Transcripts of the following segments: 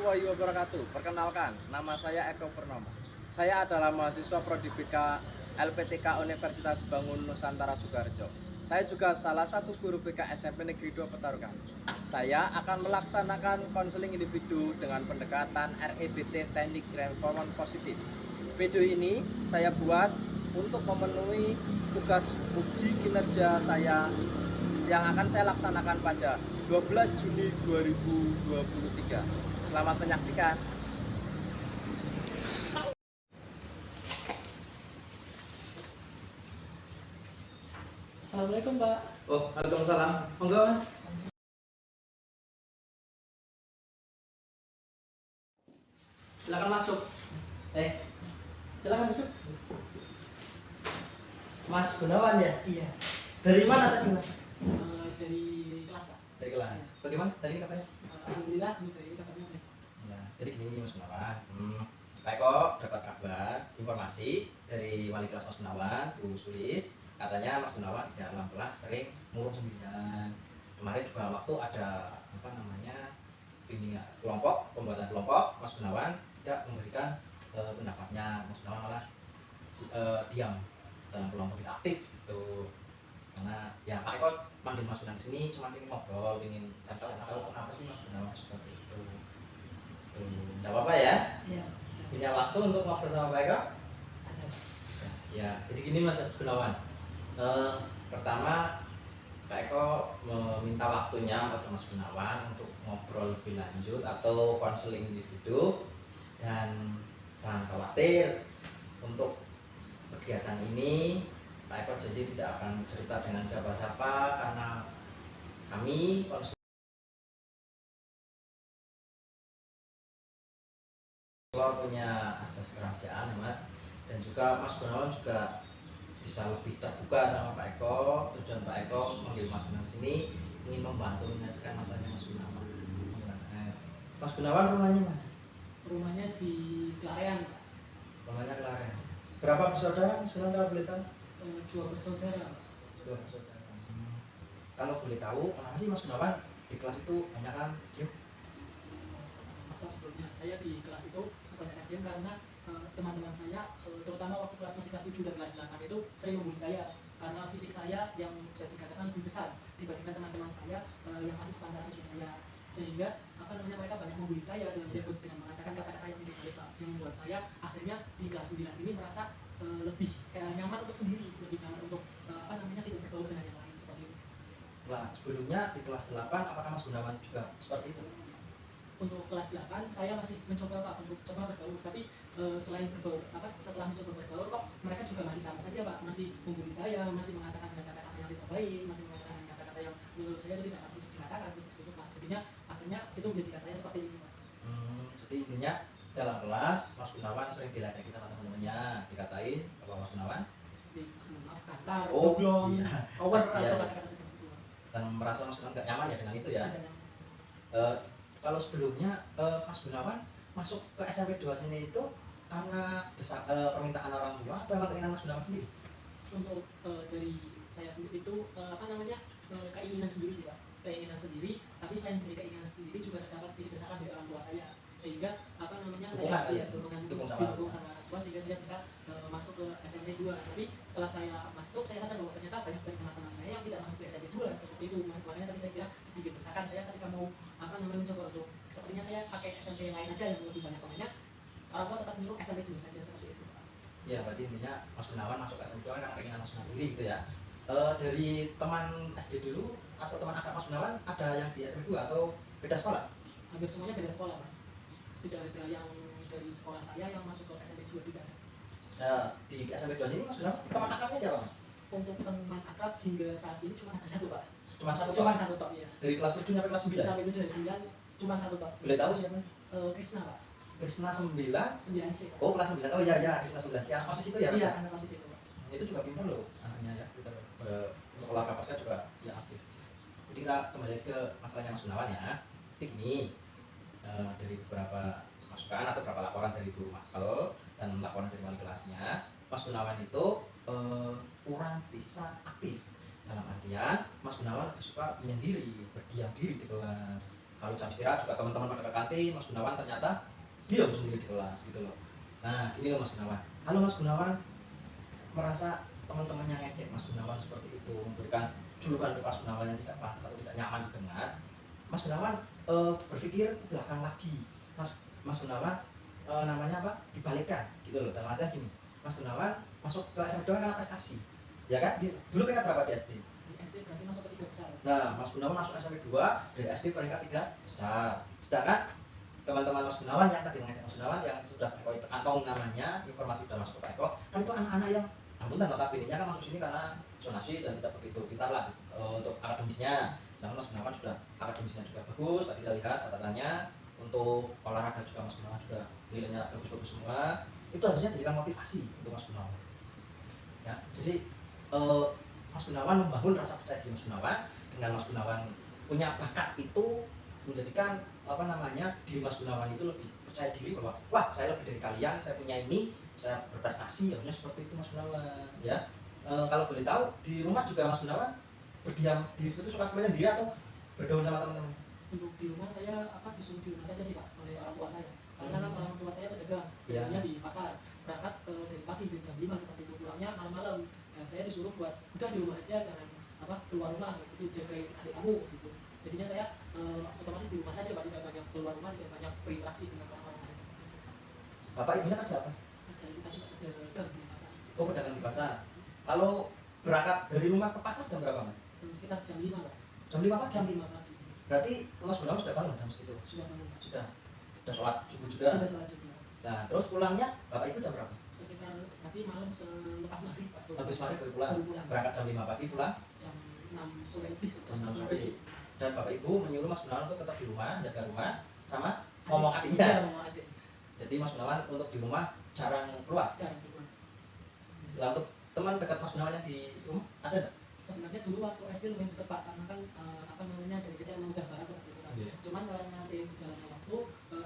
warahmatullahi wabarakatuh. Perkenalkan, nama saya Eko Purnomo. Saya adalah mahasiswa Prodi BK LPTK Universitas Bangun Nusantara Sukoharjo. Saya juga salah satu guru BK SMP Negeri 2 Petarukan. Saya akan melaksanakan konseling individu dengan pendekatan REBT Teknik Reforman Positif. Video ini saya buat untuk memenuhi tugas uji kinerja saya yang akan saya laksanakan pada 12 Juni 2023. Selamat menyaksikan. Assalamualaikum Pak. Oh, waalaikumsalam. Enggak, Mas. Silakan masuk. Silakan duduk. Mas Gunawan ya? Iya. Dari mana tadi, Mas? Dari kelas Pak. Dari kelas. Bagaimana tadi katanya? Alhamdulillah dari kabarnya baik. Ya, jadi gini Mas Gunawan. Pak Eko dapat kabar, informasi dari wali kelas Mas Gunawan, Bu Sulis. Katanya Mas Gunawan di dalam kelas sering murung sendirian. Kemarin juga waktu ada ini ya, kelompok, pembuatan kelompok, Mas Gunawan tidak memberikan pendapatnya. Mas Gunawan malah diam dalam kelompok, tidak aktif gitu. Karena ya Pak Eko manggil Mas Gunawan sini cuma ingin ngobrol, ingin cari tahu kenapa sih Mas Gunawan seperti itu. Tidak apa-apa ya? Iya. Punya waktu untuk ngobrol sama Pak Eko? Ada. Ya, jadi gini Mas Gunawan. Pertama Pak Eko meminta waktunya untuk Mas Gunawan untuk ngobrol lebih lanjut atau konseling individu, dan jangan khawatir untuk kegiatan ini Pak Eko jadi tidak akan cerita dengan siapa-siapa karena kami konselor punya asas kerahasiaan ya Mas, dan juga Mas Gunawan juga bisa lebih terbuka sama Pak Eko. Tujuan Pak Eko memanggil Mas Gunawan sini ingin membantu menyelesaikan masalahnya Mas Gunawan. Mas Gunawan rumahnya mana? Rumahnya di Klarean Pak. Rumahnya Kelaren. Berapa bersaudara Mas Gunawan kalau boleh tahu? 2 bersaudara Pak. 2 bersaudara. Kalau boleh tahu, kenapa sih Mas Gunawan di kelas itu banyak kan diem? Apa sebelumnya saya di kelas itu kebanyakan diam karena teman-teman saya terutama waktu kelas masih kelas 7 dan kelas 8 itu sering membuli saya karena fisik saya yang bisa dikatakan lebih besar dibandingkan teman-teman saya yang masih sepantaran usia saya, sehingga mereka banyak membuli saya dengan mengatakan kata-kata yang tidak baik Pak, yang membuat saya akhirnya di kelas 9 ini merasa lebih nyaman untuk sendiri, lebih nyaman untuk tidak bergaul dengan yang lain seperti itu. Nah, sebelumnya di kelas 8 apakah Mas Gunawan juga seperti itu? Untuk kelas 8 saya masih mencoba Pak untuk coba bergaul, tapi selain bergaul setelah mencoba bergaul kok mereka juga masih sama saja Pak, masih membuli saya, masih mengatakan dengan kata-kata yang tidak baik, masih mengatakan dengan kata-kata yang menurut saya itu tidak harus dikatakan gitu Pak. Jadinya akhirnya itu menjadikan saya seperti ini Pak. Jadi intinya dalam kelas Mas Gunawan sering diledeki sama teman-temannya, dikatain apa Mas Gunawan? Seperti maaf kasar, Oh, doblong, iya. over Iya. atau kata-kata seperti itu Pak. Dan merasa Mas Gunawan nggak nyaman ya dengan itu ya? Tidak nyaman. Kalau sebelumnya Mas Gunawan masuk ke SMP 2 sini itu karena permintaan orang tua atau emang keinginan Mas Gunawan sendiri? Untuk dari saya sendiri itu keinginan sendiri sih Pak, keinginan sendiri, tapi selain dari keinginan sendiri juga terdapat sedikit desakan dari orang tua saya, sehingga Dukungan saya ya? dukungan Didukung sama didukung sama orang tua sehingga saya bisa masuk ke SMP 2. Tapi setelah saya masuk saya sadar bahwa ternyata banyak dari teman-teman saya yang tidak masuk ke SMP 2 seperti itu. Makanya tadi saya bilang sedikit desakan saya ketika mau mencoba untuk sepertinya saya pakai SMP lain aja yang lebih banyak temannya, orang tua tetap menyuruh SMP 2 saja seperti itu Pak. Ya, berarti intinya Mas Gunawan masuk ke SMP 2 karena keinginan Mas Gunawan sendiri gitu ya. Dari teman SD dulu atau teman akrab Mas Gunawan ada yang di SMP 2 atau beda sekolah? Hampir semuanya beda sekolah Pak. Tidak ada yang dari sekolah saya yang masuk ke SMP 2, tidak ada. Di SMP 2 sini Mas Gunawan teman akrabnya siapa Mas? Untuk teman akrab hingga saat ini cuma ada satu Pak. Cuma satu Cuma toh? satu tok ya. Dari kelas 7 sampai kelas 9? Sampai itu dari 9 cuma satu tok. Boleh tahu siapa? Krisna Pak. Krisna 9. 9C Pak. Oh, kelas 9. Oh iya ya, Krisna 9. Si anak OSIS itu ya? Iya, anak OSIS itu Pak. Itu juga pintar loh anaknya ya, pintar. Untuk olahraga pasca juga ya aktif. Jadi kita kembali ke masalahnya Mas Gunawan ya. Jadi gini, dari beberapa masukan atau beberapa laporan dari guru mapel dan laporan dari wali kelasnya, Mas Gunawan itu kurang bisa aktif. Dalam artian Mas Gunawan lebih suka menyendiri, berdiam diri di kelas. Kalau jam istirahat juga teman-teman pada ke kantin, Mas Gunawan ternyata diam sendiri di kelas gitu loh. Nah gini loh Mas Gunawan, kalau Mas Gunawan merasa teman-temannya ngecek Mas Gunawan seperti itu, memberikan julukan ke Mas Gunawan yang tidak pantas atau tidak nyaman didengar, Mas Gunawan berpikir ke belakang lagi. Mas Gunawan namanya apa? Dibalikkan gitu loh. Dalam artian gini, Mas Gunawan masuk ke SMP karena prestasi, ya kan? Iya. Dulu peringkat berapa di SD? Di SD berarti masuk ke 3 besar. Nah, Mas Gunawan masuk SMP 2 dari SD peringkat 3 besar. Sedangkan teman-teman Mas Gunawan yang tadi mengajak Mas Gunawan yang sudah Eko kantong namanya, informasi sudah masuk ke Eko, kan itu anak-anak yang ampun notabene-nya kan masuk sini karena zonasi dan tidak begitu pintar lah untuk akademisnya. Namun Mas Gunawan sudah akademisnya juga bagus, tadi saya lihat catatannya. Untuk olahraga juga Mas Gunawan sudah nilainya bagus-bagus semua. Itu harusnya jadikan motivasi untuk Mas Gunawan. Ya, jadi Mas Gunawan membangun rasa percaya diri Mas Gunawan. Dengan Mas Gunawan punya bakat itu menjadikan apa namanya diri Mas Gunawan itu lebih percaya diri bahwa wah saya lebih dari kalian, saya punya ini, saya berprestasi, harusnya seperti itu Mas Gunawan. Ya, kalau boleh tahu di rumah juga Mas Gunawan berdiam diri itu suka sendiri atau bergaul sama teman-teman? Untuk di rumah saya disuruh di rumah saja sih Pak oleh orang tua saya. Karena kan orang tua saya pedagang, Ya. kerjanya di pasar. Berangkat dari pagi dari jam 5 seperti itu, pulangnya malam-malam. Dan saya disuruh buat udah di rumah aja, jangan keluar rumah gitu, jagain adik kamu gitu. Jadinya saya otomatis di rumah saja Pak, tidak banyak keluar rumah, tidak banyak berinteraksi dengan orang-orang lain. Bapak ibunya kerja apa? Kerja kita juga pedagang di pasar. Oh, pedagang di pasar. Kalau berangkat dari rumah ke pasar jam berapa Mas? Sekitar jam 5 Pak. Jam 5 pagi? Jam 5 pagi. Berarti Mas Gunawan sudah bangun jam segitu? Sudah bangun Pak. Sudah sholat subuh juga? Sudah sholat juga. Nah, terus pulangnya Bapak Ibu jam berapa? Sekitar nanti malam selepas maghrib Pak. Habis maghrib baru pulang? Baru pulang. Berangkat jam 5 pagi, pulang? Jam 6 sore lebih. Jam 6 sore. Dan Bapak Ibu menyuruh Mas Gunawan untuk tetap di rumah, jaga rumah, sama ngomong adiknya? Iya, ngomong adik. Jadi Mas Gunawan untuk di rumah jarang keluar? Jarang keluar. Lah untuk teman dekat Mas Gunawan yang di rumah, ada nggak? Sebenarnya dulu waktu SD lumayan dekat Pak, karena kan dari kecil emang udah bareng seperti itu kan. Iya. Cuman karena seiring berjalannya waktu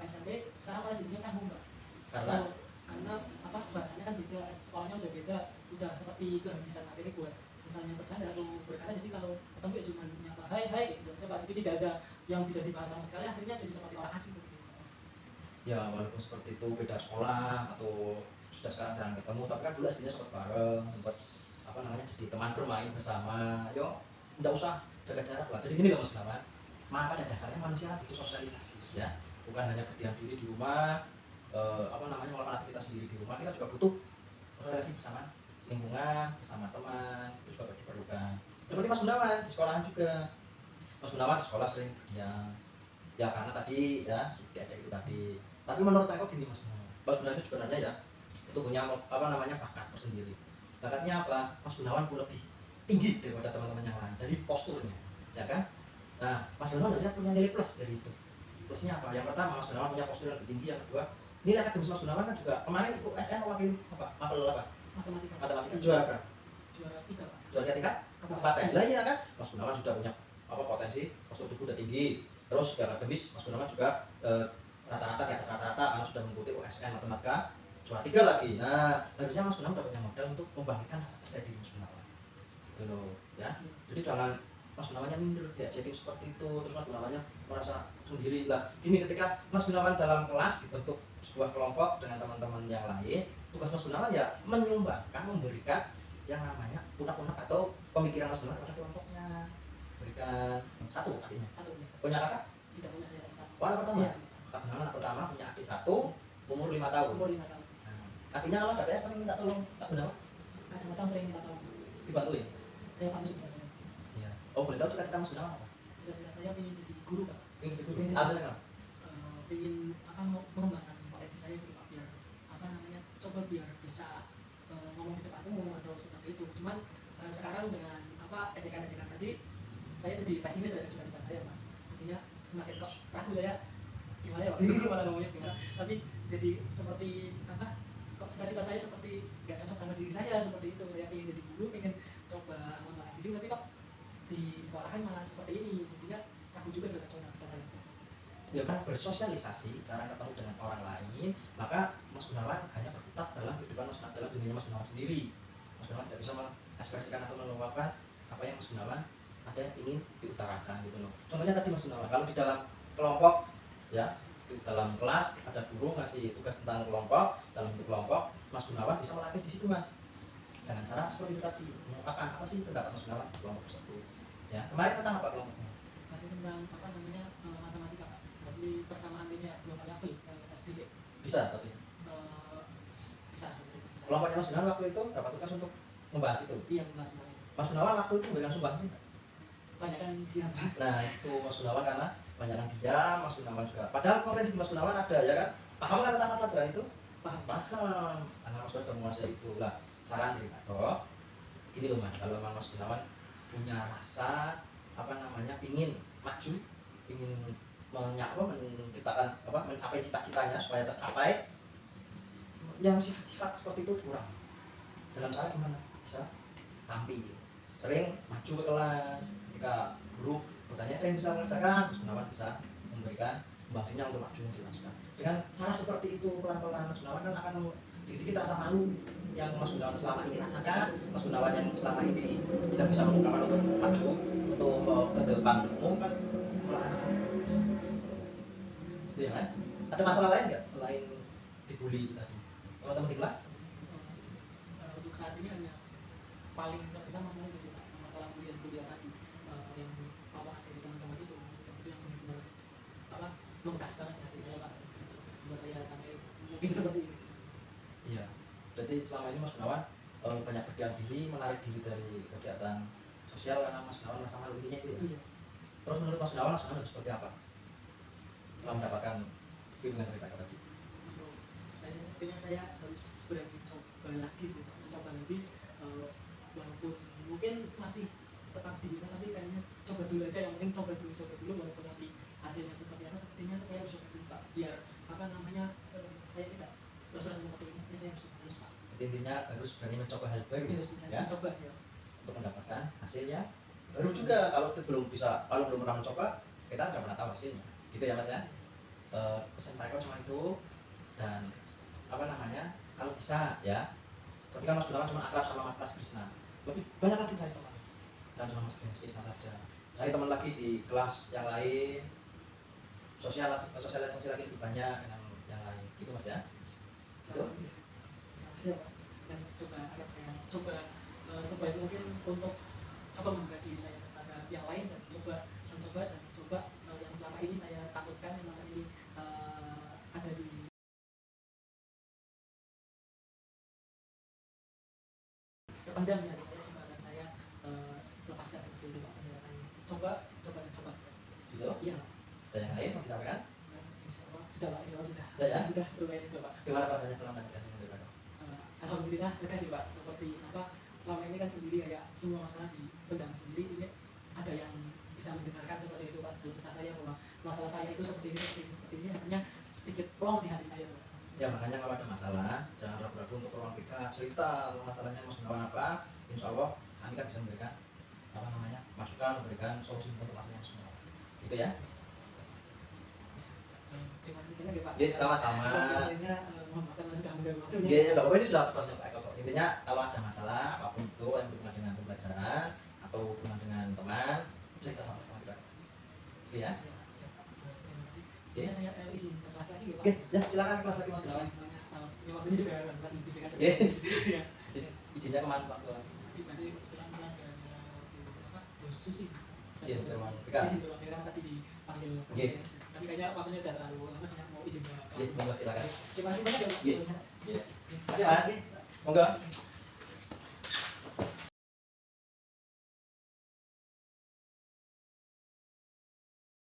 SMP sekarang malah jadinya canggung Pak. Karena? Karena bahasanya kan beda, sekolahnya udah beda, udah seperti kehabisan materi buat misalnya bercanda atau berkata, jadi kalau ketemu ya cuma nyapa hai gitu aja Pak. Jadi tidak ada yang bisa dibahas sama sekali, akhirnya jadi seperti orang asing seperti itu. Ya walaupun seperti itu beda sekolah atau sudah sekarang jarang ketemu, tapi kan dulu SD-nya sempat bareng, sempat apa namanya jadi teman bermain bersama. Yo nggak usah jaga jarak lah. Jadi gini loh Mas Gunawan, pada dasarnya manusia butuh sosialisasi ya, bukan hanya berdiam diri di rumah, melakukan aktivitas sendiri di rumah. Kita juga butuh sosialisasi bersama lingkungan, bersama teman, itu juga diperlukan. Seperti Mas Gunawan di sekolahan juga, Mas Gunawan di sekolah sering berdiam ya karena tadi ya diajak itu tadi. Tapi menurut aku gini Mas Gunawan itu sebenarnya ya itu punya bakat tersendiri. Bakatnya apa? Mas Gunawan pun lebih tinggi daripada teman-teman yang lain dari posturnya, ya kan? Nah, Mas Gunawan harusnya punya nilai plus dari itu. Plusnya apa? Yang pertama, Mas Gunawan punya postur yang lebih tinggi. Yang kedua, nilai akademis Mas Gunawan kan juga kemarin ikut SN wakil apa? Matematika juara berapa? Juara 3 Pak. Juara 3 kabupaten. Lah iya kan? Mas Gunawan sudah punya potensi, postur tubuh udah tinggi. Terus secara akademis Mas Gunawan juga rata-rata di atas rata-rata karena sudah mengikuti USN matematika juara 3 lagi. Nah, harusnya Mas Gunawan udah punya modal untuk membangkitkan rasa percaya diri Mas Gunawan. Gitu loh, ya. Jadi jangan Mas Gunawannya minder diajakin seperti itu, terus Mas Gunawannya merasa sendiri lah. Gini, ketika Mas Gunawan dalam kelas dibentuk sebuah kelompok dengan teman-teman yang lain, tugas Mas Gunawan ya menyumbangkan, memberikan yang namanya unek-unek atau pemikiran Mas Gunawan kepada kelompoknya. Berikan satu artinya. Satu ya. Punya kakak? Tidak punya saya empat. Oh, anak pertama. Iya. Pak Gunawan anak pertama punya adik satu, umur 5 tahun. Umur 5 tahun. Artinya kalau ada sering minta tolong Pak Gunawan Kadang-kadang sering minta tolong. dibantuin. Saya pandu sukses saya. Iya. Oh, boleh tahu cita-cita Mas Gunawan apa? Cita-cita saya ingin jadi guru Pak. Pengen jadi guru. Pengen jadi Alasannya kenapa? Ingin mengembangkan potensi saya gitu Pak, biar coba biar bisa ngomong di depan umum atau seperti itu. Cuman sekarang dengan ejekan-ejekan tadi saya jadi pesimis dari cita-cita saya Pak. Jadinya semakin kok ragu saya gimana ya Pak, gimana ngomongnya gimana. Tapi jadi seperti kok cita-cita saya seperti nggak cocok sama diri saya seperti itu. Saya ingin jadi guru, ingin coba mengembangkan diri, tapi kok di sekolahan malah seperti ini. Jadinya ragu juga dengan cita-cita saya. Ya kan bersosialisasi, cara ketemu dengan orang lain, maka Mas Gunawan hanya berkutat dalam kehidupan Mas Gunawan, dalam dunia Mas Gunawan sendiri. Mas Gunawan tidak bisa mengekspresikan atau meluapkan apa yang Mas Gunawan ada yang ingin diutarakan gitu loh. Contohnya tadi Mas Gunawan, kalau di dalam kelompok ya. Di dalam kelas ada guru ngasih tugas tentang kelompok, dalam bentuk kelompok, Mas Gunawan bisa melatih di situ Mas. Dengan cara seperti itu tadi, mengungkapkan apa sih pendapat Mas Gunawan di kelompok tersebut. Ya, kemarin tentang apa kelompoknya? Nanti tentang apa namanya matematika Pak. Berarti persamaan linear dua variabel SDV. Bisa tapi Bisa. kelompoknya Mas Gunawan waktu itu dapat tugas untuk membahas itu. Iya membahas tentang itu. Mas Gunawan waktu itu memberikan sumbangsi nggak? Banyak kan dia Pak. Nah itu Mas Gunawan karena banyak yang diam, Mas Gunawan juga. Padahal kompetensi Mas Gunawan ada ya kan? Paham kan tentang pelajaran itu? Paham. Karena Mas Gunawan sudah menguasai itu lah. Saran dari Pak Tok, gini loh Mas, kalau memang Mas Gunawan punya rasa apa namanya ingin maju, ingin menciptakan apa mencapai cita-citanya supaya tercapai, yang sifat-sifat seperti itu kurang. Dalam cara gimana? Bisa tampil, sering maju ke kelas ketika guru bertanya yang bisa mengerjakan, Mas Gunawan bisa memberikan pembantunya untuk maju menjelaskan. Dengan cara seperti itu pelan-pelan Mas Gunawan kan akan sedikit rasa malu yang Mas Gunawan selama ini rasakan, Mas Gunawan yang selama ini tidak bisa mengungkapkan untuk maju untuk ke depan umum kan itu ya Mas. Ada masalah lain nggak selain dibully itu tadi teman-teman di kelas? Untuk saat ini hanya paling terbesar masalah itu sih Pak. Masalah kuliah tadi yang awal dari teman-teman itu yang benar-benar apa membekas banget di hati saya Pak. Buat saya sampai mungkin seperti ini. Iya, berarti selama ini Mas Gunawan banyak berdiam diri, menarik diri dari kegiatan sosial karena Mas Gunawan merasa malu intinya itu ya. Iya. Terus menurut Mas Gunawan harus seperti apa setelah mendapatkan bimbingan dari Pak tadi? Untuk saya sepertinya saya harus berani coba lagi sih Pak. Mencoba lagi walaupun mungkin masih tetap diri tapi kayaknya coba dulu aja, yang penting coba dulu walaupun nanti hasilnya seperti apa sepertinya saya harus coba dulu Pak, biar apa namanya saya tidak terus-terusan seperti ini, saya harus Pak. Intinya harus berani mencoba hal baru ya, Coba ya untuk mendapatkan hasilnya baru juga. Kalau itu belum bisa, kalau belum pernah mencoba kita nggak pernah tahu hasilnya gitu ya Mas ya. Pesan mereka cuma itu. Dan apa namanya, kalau bisa ya ketika Mas Gunawan cuma akrab sama Mas Krisna, lebih banyak lagi cari teman, jangan cuma Mas Krisna saja, cari teman lagi di kelas yang lain, sosialisasi lagi lebih banyak dengan yang lain gitu Mas ya. Gitu. siapa dan coba akan saya coba sebaik mungkin untuk coba membuka diri saya kepada yang lain dan coba yang selama ini saya takutkan, yang selama ini ada di terpendam ya, saya coba akan saya lepaskan seperti itu Pak. Dan akan coba Gitu. iya Dan yang lain mau disampaikan? sudah Pak, sudah lumayan itu Pak. Gimana rasanya setelah mendapatkan dari Pak? Alhamdulillah lega sih Pak. Seperti apa selama ini kan sendiri kayak semua masalah dipendam sendiri, ini ada yang bisa mendengarkan seperti itu Pak. Sebelum besar saya bahwa masalah saya itu seperti ini akhirnya sedikit plong di hati saya Pak. Ya makanya kalau ada masalah jangan ragu-ragu untuk ruang kita cerita masalahnya Mas Gunawan apa. Insya Allah kami kan bisa memberikan apa namanya masukan, memberikan solusi untuk masalahnya Mas Gunawan. Gitu ya. Terima kasih banyak ya Pak. Ya, sama-sama. Selesainya mohon maaf karena sudah mengganggu waktunya. Ya, nggak apa-apa, ini sudah tugasnya Pak Eko. Intinya kalau ada masalah apapun itu yang berhubungan dengan pembelajaran atau hubungan dengan teman, cerita sama teman kita. Oke ya. Ya, siap, Pak. Terima kasih. Sebenarnya saya izin ke kelas lagi ya Pak. Oke, ya silakan kelas lagi Mas Gunawan. Soalnya waktu ini juga lagi diberikan Oke. ya. Izinnya kemana Pak? Berarti pelan-pelan saya apa? Susi. Izin ke mana? Izin ke Bang tadi dipanggil. Oke. Tapi kayaknya waktunya udah terlalu lama, saya mau izin ke. Iya, monggo silakan. Terima kasih banyak ya Pak. Iya. Iya. Terima kasih Mas. Monggo.